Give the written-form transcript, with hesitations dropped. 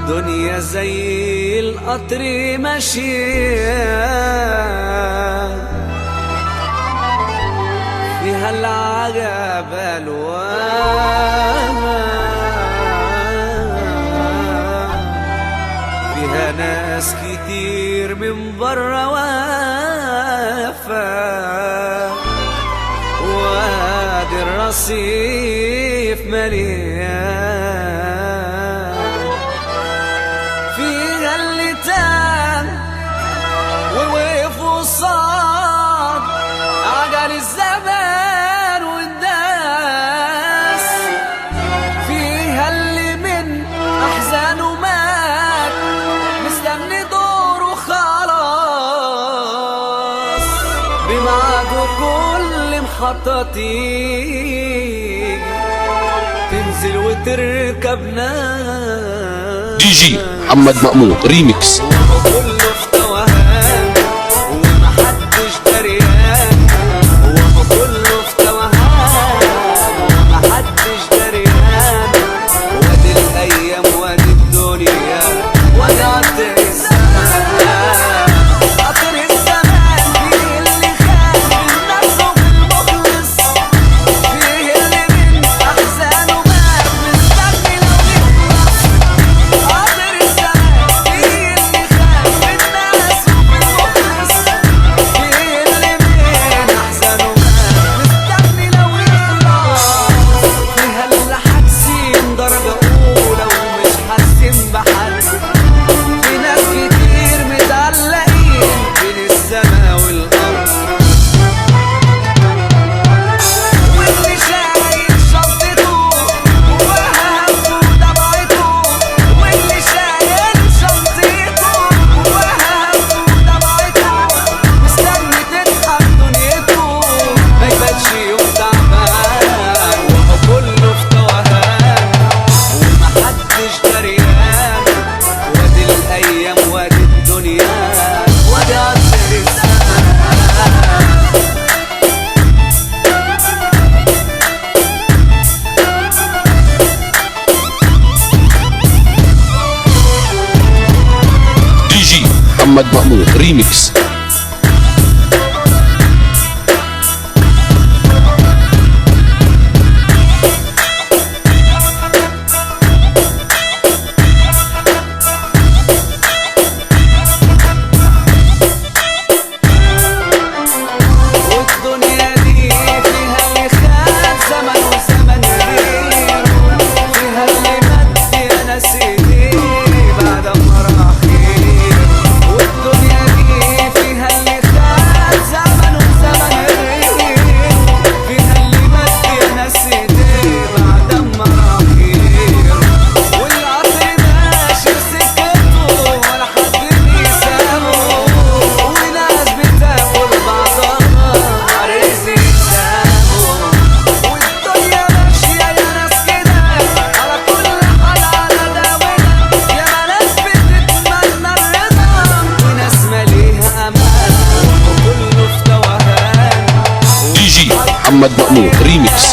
دنيا زي القطر ماشية فيها العجب ألوان، فيها ناس كتير من برا واقفة، وادي الرصيف مليان، فيها اللي تام ووقف وصاد عجل الزمان والناس، فيها اللي من أحزانه مات مستني دوره خلاص، بميعاده كل محطة تيجي تنزل وتركب ناس. دي جي محمد مأمون ريميكس. كله في توهان ومحدش دريان، هو كله في توهان ومحدش دريان، وادي الايام وادي الدنيا وادي قطر الزمان، قطر الزمان فيه اللي خاف من نفسه بالمخلص، فيه اللي من احزانه مات مستني لو يخلص، قطر الزمان فيه اللي خاف من نفسه بالمخلص، فيه اللي من احزانه مات مستني لو يخلص، فيها اللي حاسين درجة أولى ومش حاسين بحد، في ناس كتير متعلقين بين السما والأرض، واللي شايل شنطته جواها همه ودمعته، واللي شايل شنطته جواها همه ودمعته، مستني تضحك دنيته ما يبانش يوم تعبان، وهو كله في توهان ومحدش دريان، وادي الأيام وادي الدنيا وادي قطر الزمان. دي جي محمد مأمون ريميكس. والدنيا دي فيها اللي خان زمن وزمن غيره، فيها اللي مد يا ناس ايديه بعد ما راح خير، والدنيا دي فيها اللي خان زمن وزمن غيره، فيها اللي مد يا ناس ايديه بعد ما راح خير، والقطر ماشي بسكته ولا حد بيسابه، وناس بتاكل بعضها رزق سابه، والدنيا ماشية يا ناس كده على كل حال على داونا، ياما ناس بتتمنى الرضا وناس ماليها أمان، وكله في توهان دي جي محمد مأمون ريميكس.